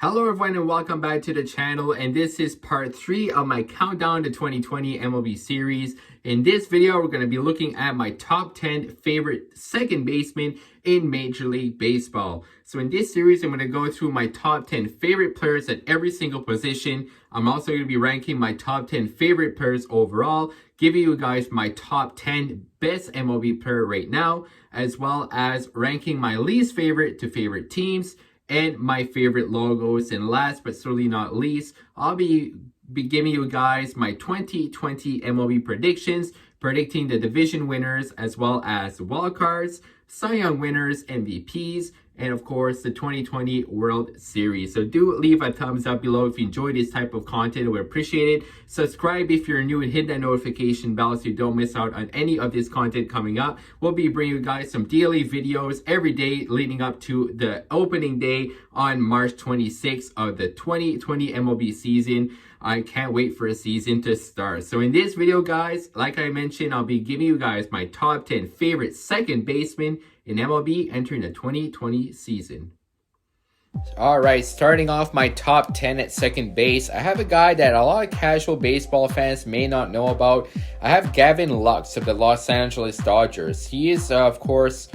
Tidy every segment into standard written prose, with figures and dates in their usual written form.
Hello everyone and welcome back to the channel, and this is part 3 of my countdown to 2020 MLB series. In this video, we're going to be looking at my top 10 favorite second basemen in Major League Baseball. So in this series, I'm going to go through my top 10 favorite players at every single position. I'm also going to be ranking my top 10 favorite players overall, giving you guys my top 10 best MLB player right now, as well as ranking my least favorite to favorite teams and my favorite logos. And last but certainly not least, I'll be giving you guys my 2020 MLB predictions, predicting the division winners as well as wildcards, Cy Young winners, MVPs, and of course the 2020 World Series. So do leave a thumbs up below if you enjoy this type of content. I would appreciate it. Subscribe if you're new and hit that notification bell so you don't miss out on any of this content coming up. We'll be bringing you guys some daily videos every day leading up to the opening day on March 26th of the 2020 MLB season. I can't wait for a season to start. So in this video, guys, like I mentioned, I'll be giving you guys my top 10 favorite second basemen in MLB entering the 2020 season. All right, starting off my top 10 at second base, I have a guy that a lot of casual baseball fans may not know about. I have Gavin Lux of the Los Angeles Dodgers. He is, of course,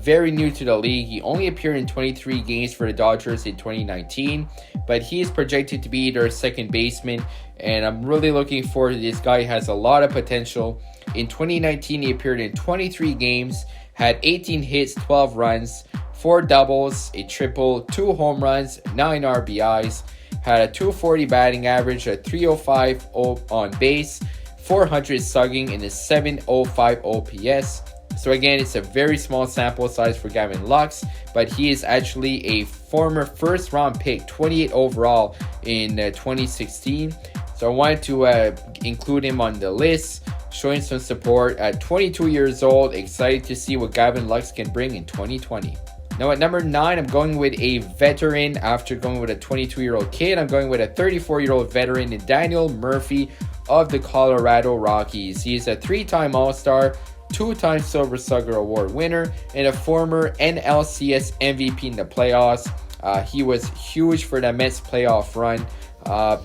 very new to the league. He only appeared in 23 games for the Dodgers in 2019, but he is projected to be their second baseman, and I'm really looking forward to this guy. He has a lot of potential. In 2019, he appeared in 23 games, had 18 hits, 12 runs, 4 doubles, a triple, 2 home runs, 9 RBIs, had a 240 batting average, a 305 on base, 400 slugging, and a 705 OPS. So again, it's a very small sample size for Gavin Lux, but he is actually a former first round pick, 28 overall in 2016. So I wanted to include him on the list, showing some support at 22 years old. Excited to see what Gavin Lux can bring in 2020. Now at number 9, I'm going with a veteran. After going with a 22-year-old kid, I'm going with a 34-year-old veteran in Daniel Murphy of the Colorado Rockies. He is a 3-time All-Star, 2-time Silver Slugger Award winner, and a former NLCS MVP in the playoffs. He was huge for the Mets playoff run.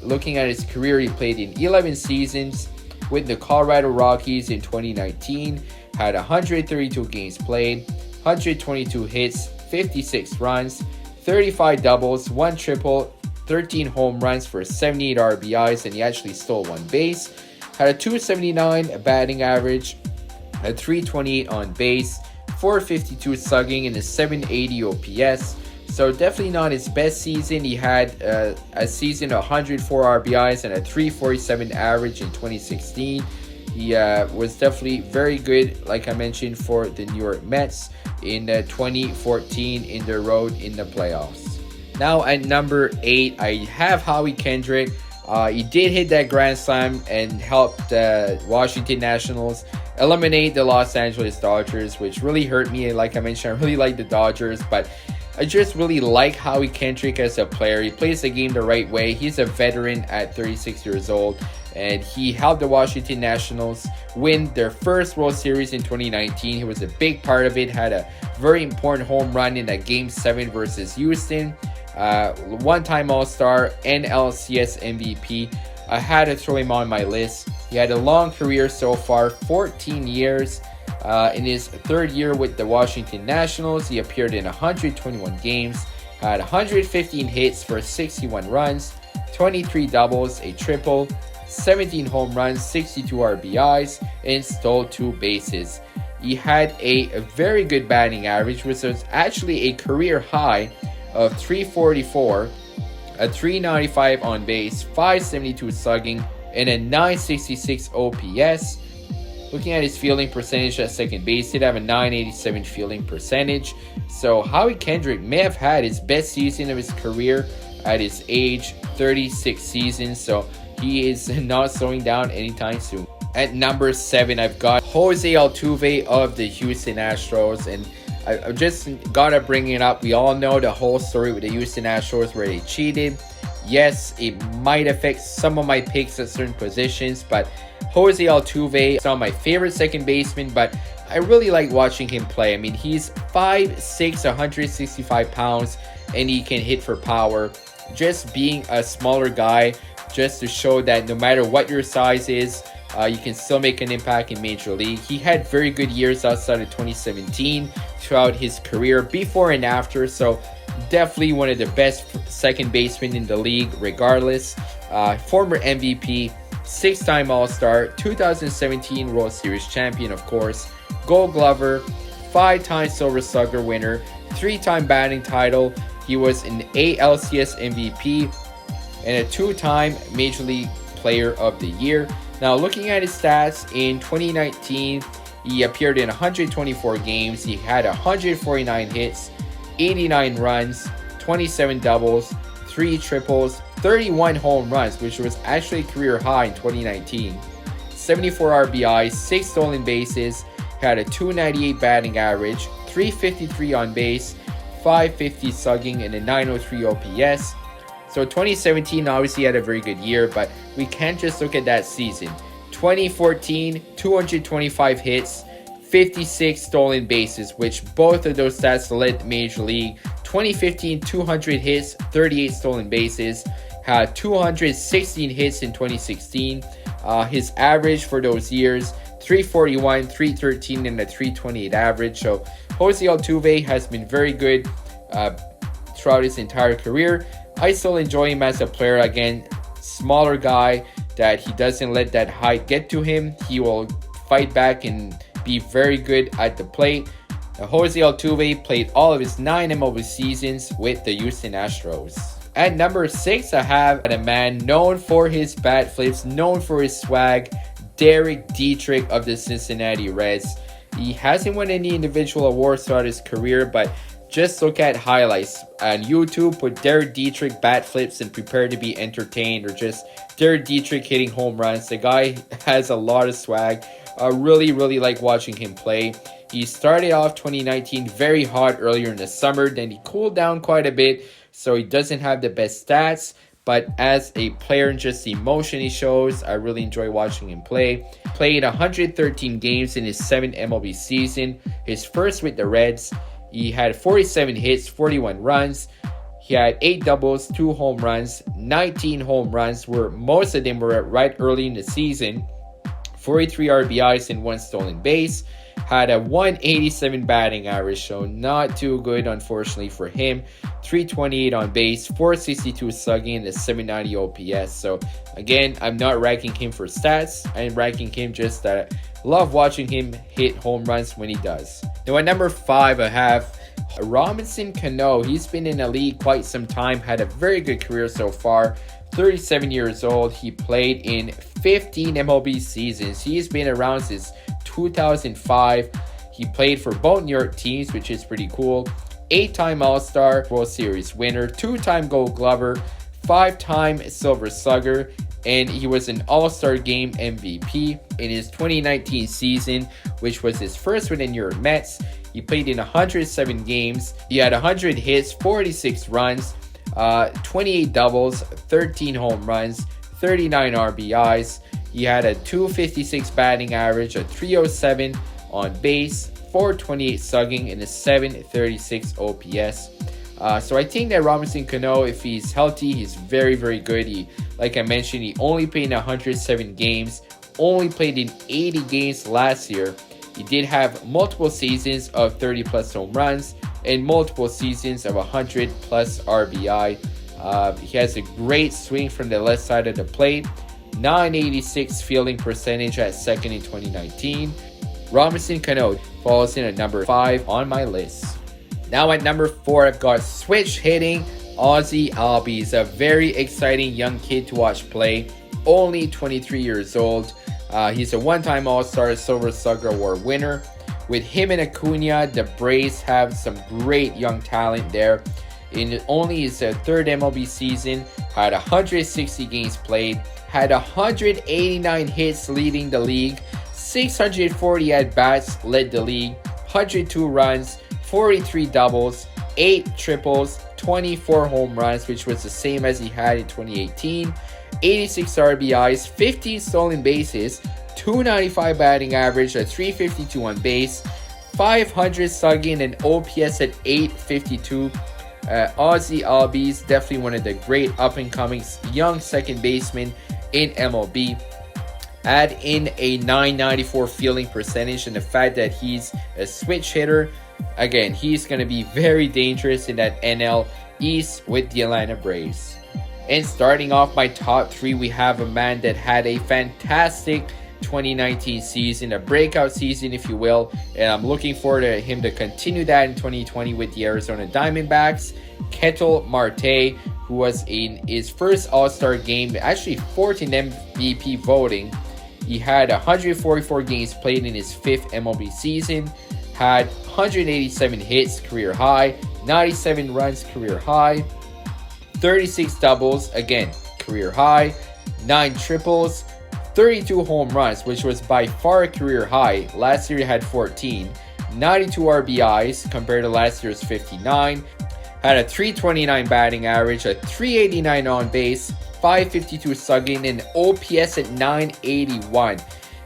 Looking at his career, he played in 11 seasons with the Colorado Rockies in 2019, had 132 games played, 122 hits, 56 runs, 35 doubles, 1 triple, 13 home runs for 78 RBIs, and he actually stole 1 base. Had a 279 batting average, a 328 on base, 452 slugging, and a 780 OPS. So definitely not his best season. He had a season of 104 RBIs and a 347 average in 2016. He was definitely very good, like I mentioned, for the New York Mets in 2014 in the road in the playoffs. Now at number 8, I have Howie Kendrick. He did hit that grand slam and helped the Washington Nationals eliminate the Los Angeles Dodgers, which really hurt me. Like I mentioned, I really like the Dodgers, but I just really like Howie Kendrick as a player. He plays the game the right way. He's a veteran at 36 years old, and he helped the Washington Nationals win their first World Series in 2019. He was a big part of it, had a very important home run in that Game 7 versus Houston. 1-time All-Star, NLCS MVP. I had to throw him on my list. He had a long career so far, 14 years. In his 3rd year with the Washington Nationals, he appeared in 121 games, had 115 hits for 61 runs, 23 doubles, a triple, 17 home runs, 62 RBIs, and stole 2 bases. He had a very good batting average, which was actually a career high of 344, a 395 on base, 572 slugging, and a 966 OPS. Looking at his fielding percentage at second base, he'd have a 987 fielding percentage. So Howie Kendrick may have had his best season of his career at his age, 36 seasons. So he is not slowing down anytime soon. At number 7, I've got Jose Altuve of the Houston Astros, and I just gotta bring it up. We all know the whole story with the Houston Astros where they cheated. Yes, it might affect some of my picks at certain positions, but Jose Altuve is not my favorite second baseman, but I really like watching him play. I mean, he's 5'6", 165 pounds, and he can hit for power. just being a smaller guy, just to show that no matter what your size is, you can still make an impact in Major League. He had very good years outside of 2017 throughout his career, before and after. So definitely one of the best second basemen in the league regardless. Former MVP, 6-time All-Star, 2017 World Series champion, of course, Gold Glover, 5-time Silver Slugger winner, 3-time batting title. He was an ALCS MVP and a 2-time Major League Player of the Year. Now, looking at his stats in 2019, he appeared in 124 games. He had 149 hits, 89 runs, 27 doubles, 3 triples, 31 home runs, which was actually a career high in 2019. 74 RBIs, 6 stolen bases, had a 298 batting average, 353 on base, 550 slugging, and a 903 OPS. So 2017 obviously had a very good year, but we can't just look at that season. 2014, 225 hits, 56 stolen bases, which both of those stats led the Major League. 2015, 200 hits, 38 stolen bases, had 216 hits in 2016. His average for those years, 341, 313, and a 328 average. So Jose Altuve has been very good throughout his entire career. I still enjoy him as a player. Again, smaller guy that he doesn't let that height get to him. He will fight back and be very good at the plate. Jose Altuve played all of his 9 MLB seasons with the Houston Astros. At number 6, I have a man known for his bat flips, known for his swag, Derek Dietrich of the Cincinnati Reds. He hasn't won any individual awards throughout his career, but just look at highlights on YouTube, put Derek Dietrich bat flips and prepare to be entertained, or just Derek Dietrich hitting home runs. The guy has a lot of swag. I really like watching him play. He started off 2019 very hot earlier in the summer, then he cooled down quite a bit, so he doesn't have the best stats. But as a player and just the emotion he shows, I really enjoy watching him play. Played 113 games in his 7th MLB season, his first with the Reds. He had 47 hits, 41 runs. He had 8 doubles, 2 home runs, 19 home runs, where most of them were right early in the season. 43 RBIs and 1 stolen base. Had a 187 batting average, so not too good, unfortunately, for him. 328 on base, 462 slugging, and a 790 OPS. So, again, I'm not ranking him for stats. I'm ranking him just that I love watching him hit home runs when he does. Now, at number 5, I have Robinson Cano. He's been in the league quite some time, had a very good career so far. 37 years old. He played in 15 MLB seasons. He's been around since 2005. He played for both New York teams, which is pretty cool. 8-time All-Star, World Series winner, 2-time Gold Glover, 5-time Silver Slugger, and he was an All-Star Game MVP in his 2019 season, which was his first with the New York Mets. He played in 107 games. He had 100 hits, 46 runs, 28 doubles, 13 home runs, 39 RBIs. He had a 256 batting average, a 307 on base, 428 slugging, and a 736 OPS. So I think that Robinson Cano, if he's healthy, he's very good. He, like I mentioned, he only played in 107 games, only played in 80 games last year. He did have multiple seasons of 30 plus home runs and multiple seasons of 100 plus RBI. He has a great swing from the left side of the plate. 986 fielding percentage at second in 2019. Robinson Cano falls in at number 5 on my list. Now at number 4, I've got switch hitting Ozzie Albies, a very exciting young kid to watch play. Only 23 years old. He's a 1-time All-Star Silver Slugger Award winner. With him and Acuna, the Braves have some great young talent there. In only his 3rd MLB season, had 160 games played, had 189 hits leading the league, 640 at-bats led the league, 102 runs, 43 doubles, 8 triples, 24 home runs, which was the same as he had in 2018, 86 RBIs, 15 stolen bases, 295 batting average, a 352 on base, 500 slugging, and OPS at 852. Ozzy Albies, definitely one of the great up-and-coming young second basemen in MLB. Add in a 994 fielding percentage and the fact that he's a switch hitter. Again, he's going to be very dangerous in that NL East with the Atlanta Braves. And starting off my top 3, we have a man that had a fantastic 2019 season, a breakout season if you will, and I'm looking forward to him to continue that in 2020 with the Arizona Diamondbacks. Ketel Marte, who was in his first All-Star game, actually 14 MVP voting. He had 144 games played in his 5th MLB season, had 187 hits, career high, 97 runs, career high, 36 doubles, again, career high, 9 triples, 32 home runs, which was by far a career high. Last year he had 14, 92 RBIs compared to last year's 59, had a 329 batting average, a 389 on base, 552 slugging, and OPS at 981.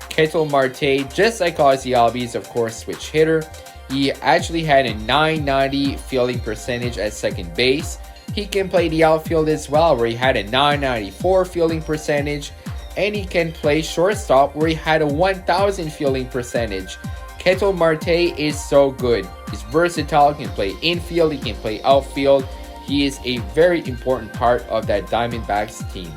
Ketel Marte, just like Ozzy Albies, of course, switch hitter. He actually had a 990 fielding percentage at second base. He can play the outfield as well, where he had a 994 fielding percentage. And he can play shortstop, where he had a 1000 fielding percentage. Ketel Marte is so good. He's versatile, he can play infield, he can play outfield. He is a very important part of that Diamondbacks team.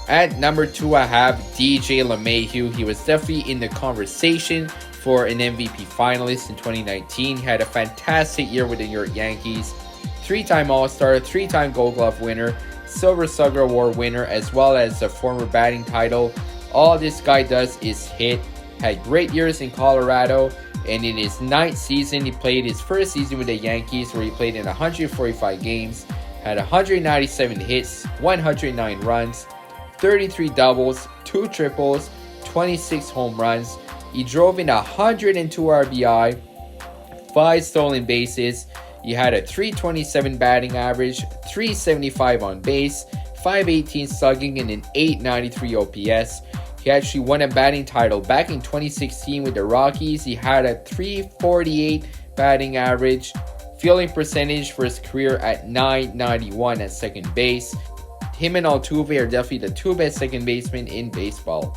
At number 2, I have DJ LeMahieu. He was definitely in the conversation for an MVP finalist in 2019. He had a fantastic year with the New York Yankees. 3-time All-Star, 3-time Gold Glove winner, Silver Slugger Award winner, as well as a former batting title. All this guy does is hit. Had great years in Colorado, and in his 9th season, he played his first season with the Yankees, where he played in 145 games, had 197 hits, 109 runs, 33 doubles, 2 triples, 26 home runs. He drove in 102 RBI, 5 stolen bases. He had a 327 batting average, 375 on base, 518 slugging, and an 893 OPS. He actually won a batting title back in 2016 with the Rockies. He had a 348 batting average, fielding percentage for his career at 991 at second base. Him and Altuve are definitely the 2 best second basemen in baseball.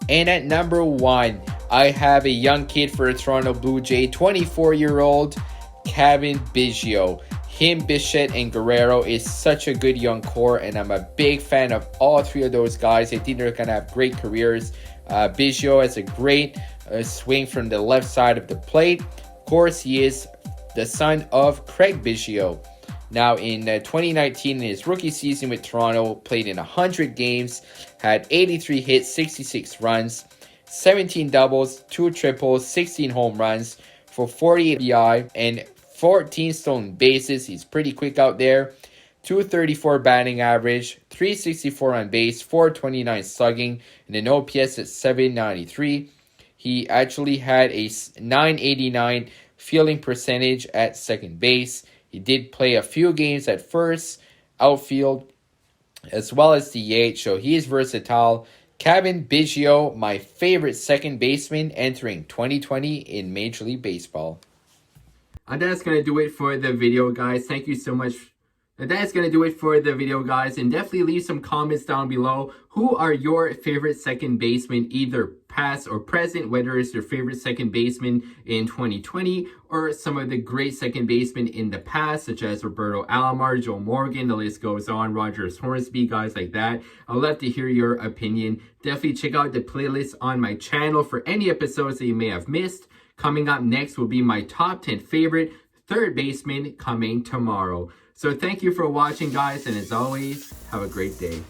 And at number 1, I have a young kid for the Toronto Blue Jay, 24-year-old Cavan Biggio. Him, Bichette, and Guerrero is such a good young core, and I'm a big fan of all 3 of those guys. I think they're going to have great careers. Biggio has a great swing from the left side of the plate. Of course, he is the son of Craig Biggio. Now, in 2019, in his rookie season with Toronto, played in 100 games, had 83 hits, 66 runs, 17 doubles, 2 triples, 16 home runs for 48 RBI and 14 stolen bases. He's pretty quick out there. 234 batting average, 364 on base, 429 slugging, and an OPS at 793. He actually had a 989 fielding percentage at second base. He did play a few games at first, outfield, as well as DH, so he is versatile. Cavan Biggio, my favorite second baseman entering 2020 in Major League Baseball. And that's going to do it for the video, guys. Thank you so much. And that's going to do it for the video, guys. And definitely leave some comments down below. Who are your favorite second basemen, either past or present, whether it's your favorite second baseman in 2020 or some of the great second basemen in the past, such as Roberto Alomar, Joe Morgan, the list goes on, Rogers Hornsby, guys like that. I'd love to hear your opinion. Definitely check out the playlist on my channel for any episodes that you may have missed. Coming up next will be my top 10 favorite third baseman coming tomorrow. So thank you for watching, guys, and as always, have a great day.